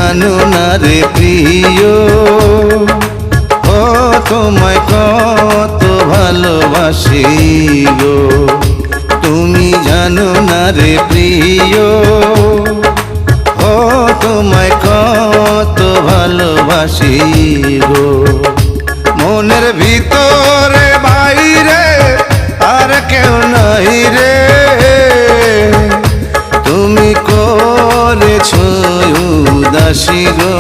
জানো না রে প্রিয়, ও তোমায় কত ভালোবাসি গো। তুমি জানো না রে প্রিয়, ও তোমায় কত ভালোবাসি গো। মনের ভিতরে বাইরে আর কেউ নাই রে, তুমি করেছ উদাসী গো।